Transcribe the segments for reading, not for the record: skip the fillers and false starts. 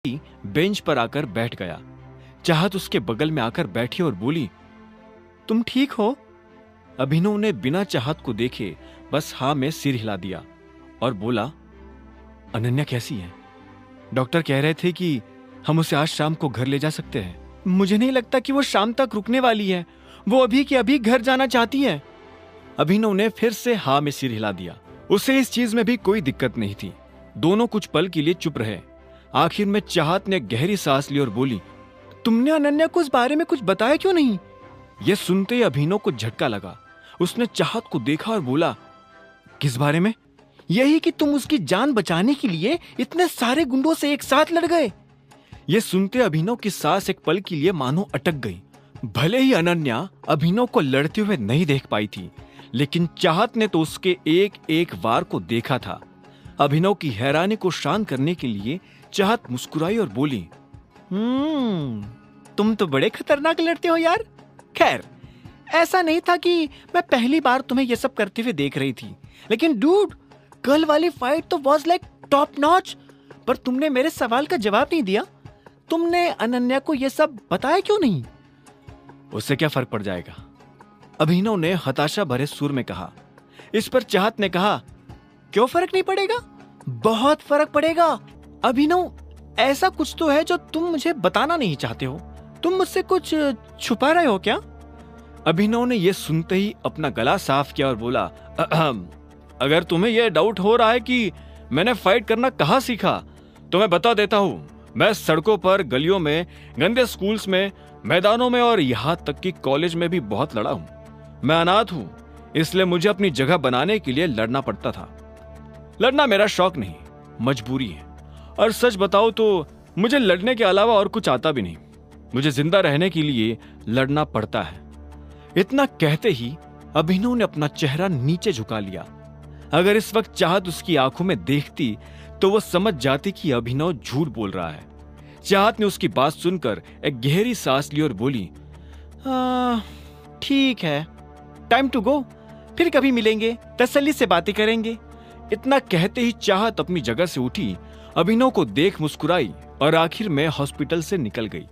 Bench पर आकर बैठ गया। चाहत उसके बगल में आकर बैठी और बोली, तुम ठीक हो? अभिनव ने बिना चाहत को देखे बस हाँ में सिर हिला दिया और बोला, अनन्या कैसी है? डॉक्टर कह रहे थे कि हम उसे आज शाम को घर ले जा सकते हैं। मुझे नहीं लगता कि वो शाम तक रुकने वाली है। वो अभी के अभी घर जाना चाहती है। अभिनव ने फिर से हाँ में सिर हिला दिया। उसे इस चीज में भी कोई दिक्कत नहीं थी। दोनों कुछ पल के लिए चुप रहे। आखिर में चाहत ने गहरी सांस ली और बोली, तुमने अनन्या को इस बारे में कुछ बताया क्यों नहीं? यह सुनते ही अभिनव को झटका लगा। उसने चाहत को देखा और बोला, किस बारे में? यही कि तुम उसकी जान बचाने के लिए इतने सारे गुंडों से एक साथ लड़ गए। यह सुनते अभिनव की सांस एक पल के लिए मानो अटक गई। भले ही अनन्या अभिनव को लड़ते हुए नहीं देख पाई थी, लेकिन चाहत ने तो उसके एक एक वार को देखा था। अभिनव की हैरानी को शांत करने के लिए चाहत मुस्कुराई और बोली, तुम तो बड़े खतरनाक लड़ते हो यार। खैर, ऐसा नहीं था कि मैं पहली बार तुम्हें ये सब करते हुए देख रही थी, लेकिन डूड, कल वाली फाइट तो वाज लाइक टॉप नॉच। पर तुमने मेरे सवाल का जवाब नहीं दिया। तुमने अनन्या को ये सब बताया क्यों नहीं? उससे क्या फर्क पड़ जाएगा? अभिनव ने हताशा भरे सुर में कहा। इस पर चाहत ने कहा, क्यों फर्क नहीं पड़ेगा? बहुत फर्क पड़ेगा। अभिनव, ऐसा कुछ तो है जो तुम मुझे बताना नहीं चाहते हो। तुम मुझसे कुछ छुपा रहे हो क्या? अभिनव ने यह सुनते ही अपना गला साफ किया और बोला, अगर तुम्हें यह डाउट हो रहा है कि मैंने फाइट करना कहां सीखा, तो मैं बता देता हूं। मैं सड़कों पर, गलियों में, गंदे स्कूल्स में, मैदानों में और यहां तक कि कॉलेज में भी बहुत लड़ा हूं। मैं अनाथ हूं, इसलिए मुझे अपनी जगह बनाने के लिए लड़ना पड़ता था। लड़ना मेरा शौक नहीं, मजबूरी है। और सच बताओ तो मुझे लड़ने के अलावा और कुछ आता भी नहीं। मुझे जिंदा रहने के लिए लड़ना पड़ता है। इतना कहते ही अभिनव ने अपना चेहरा नीचे झुका लिया। अगर इस वक्त चाहत उसकी आंखों में देखती तो वो समझ जाती कि अभिनव झूठ बोल रहा है। चाहत ने उसकी बात सुनकर एक गहरी सांस ली और बोली, ठीक है, टाइम टू गो। फिर कभी मिलेंगे, तसल्ली से बातें करेंगे। इतना कहते ही चाहत अपनी जगह से उठी, अभिनव को देख मुस्कुराई और आखिर में हॉस्पिटल से निकल गई।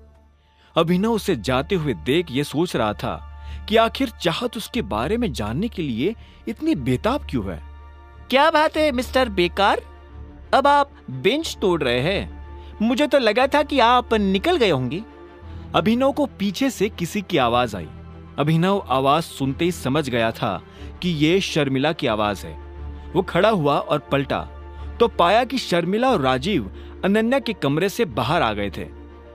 अभिनव उसे जाते हुए देख ये सोच रहा था कि आखिर चाहत उसके बारे में जानने के लिए इतनी बेताब क्यों है। क्या बात है मिस्टर बेकार, अब आप बेंच तोड़ रहे हैं? मुझे तो लगा था कि आप निकल गए होंगे। अभिनव को पीछे से किसी की आवाज आई। अभिनव आवाज सुनते ही समझ गया था कि ये शर्मिला की आवाज है। वो खड़ा हुआ और पलटा तो पाया कि शर्मिला और राजीव अनन्या के कमरे से बाहर आ गए थे।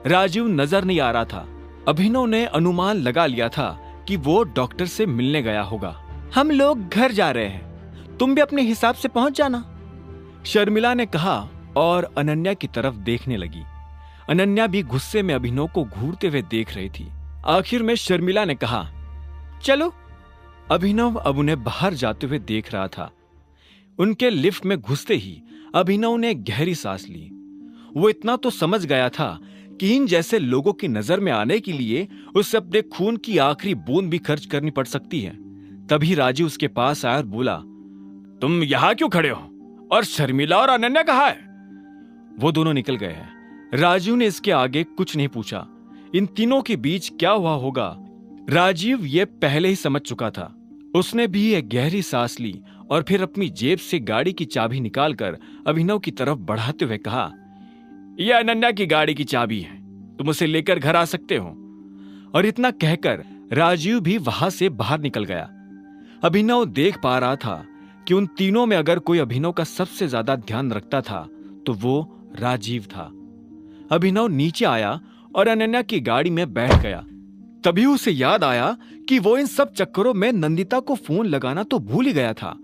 राजीव नजर नहीं आ रहा था। अभिनव ने अनुमान लगा लिया था कि वो डॉक्टर से मिलने गया होगा। हम लोग घर जा रहे हैं, तुम भी अपने हिसाब से पहुंच जाना, शर्मिला ने कहा और अनन्या की तरफ देखने लगी। अनन्या भी गुस्से में अभिनव को घूरते हुए देख रही थी। आखिर में शर्मिला ने कहा, चलो। अभिनव अब उन्हें बाहर जाते हुए देख रहा था। उनके लिफ्ट में घुसते ही अभिनव ने गहरी सांस ली। वो इतना तो समझ गया था कि इन जैसे लोगों की नजर में आने के लिए उसे अपने खून की आखिरी बूंद भी खर्च करनी पड़ सकती है। तभी राजीव उसके पास आया और बोला, तुम यहां क्यों खड़े हो? और शर्मिला और अनन्या कहाँ है? वो दोनों निकल गए हैं। राजीव ने इसके आगे कुछ नहीं पूछा। इन तीनों के बीच क्या हुआ होगा, राजीव ये पहले ही समझ चुका था। उसने भी एक गहरी सांस ली और फिर अपनी जेब से गाड़ी की चाबी निकालकर अभिनव की तरफ बढ़ाते हुए कहा, यह अनन्या की गाड़ी की चाबी है, तुम उसे लेकर घर आ सकते हो। और इतना कहकर राजीव भी वहां से बाहर निकल गया। अभिनव देख पा रहा था कि उन तीनों में अगर कोई अभिनव का सबसे ज्यादा ध्यान रखता था तो वो राजीव था। अभिनव नीचे आया और अनन्या की गाड़ी में बैठ गया। तभी उसे याद आया कि वो इन सब चक्करों में नंदिता को फोन लगाना तो भूल ही गया था।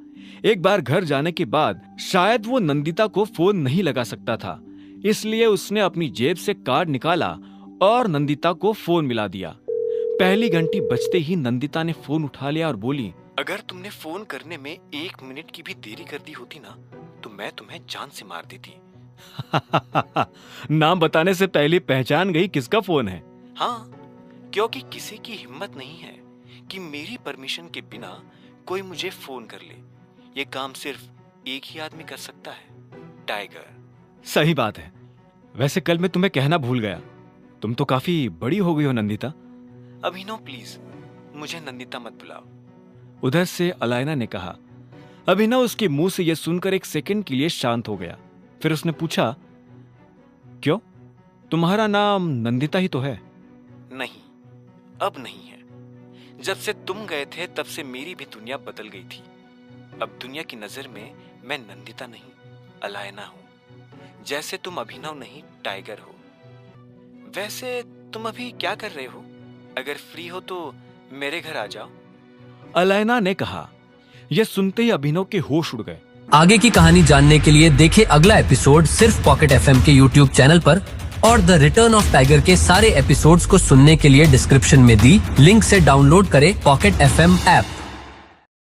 एक बार घर जाने के बाद शायद वो नंदिता को फोन नहीं लगा सकता था, इसलिए उसने अपनी जेब से कार्ड निकाला और नंदिता को फोन मिला दिया। पहली घंटी बजते ही नंदिता ने फोन उठा लिया और बोली, अगर तुमने फोन करने में 1 मिनट की भी देरी कर दी होती ना, तो मैं तुम्हें जान से मार देती। नाम बताने से पहले पहचान गई किसका फोन है? हाँ, क्योंकि किसी की हिम्मत नहीं है कि मेरी परमिशन के बिना कोई मुझे फोन कर ले। ये काम सिर्फ एक ही आदमी कर सकता है, टाइगर। सही बात है, वैसे कल मैं तुम्हें कहना भूल गया, तुम तो काफी बड़ी हो गई हो नंदिता। अभिनव प्लीज मुझे नंदिता मत बुलाओ, उधर से अलायना ने कहा। अभिनव उसके मुंह से यह सुनकर एक सेकंड के लिए शांत हो गया। फिर उसने पूछा, क्यों, तुम्हारा नाम नंदिता ही तो है। नहीं, अब नहीं है। जब से तुम गए थे तब से मेरी भी दुनिया बदल गई थी। अब दुनिया की नजर में मैं नंदिता नहीं, अलायना हूं। जैसे तुम अभिनव नहीं, टाइगर हो। वैसे तुम अभी क्या कर रहे हो? अगर फ्री हो तो मेरे घर आ जाओ, अलायना ने कहा। यह सुनते ही अभिनव के होश उड़ गए। आगे की कहानी जानने के लिए देखें अगला एपिसोड सिर्फ पॉकेट एफएम के यूट्यूब चैनल पर, और द रिटर्न ऑफ टाइगर के सारे एपिसोड्स को सुनने के लिए डिस्क्रिप्शन में दी लिंक से डाउनलोड करें पॉकेट एफएम ऐप।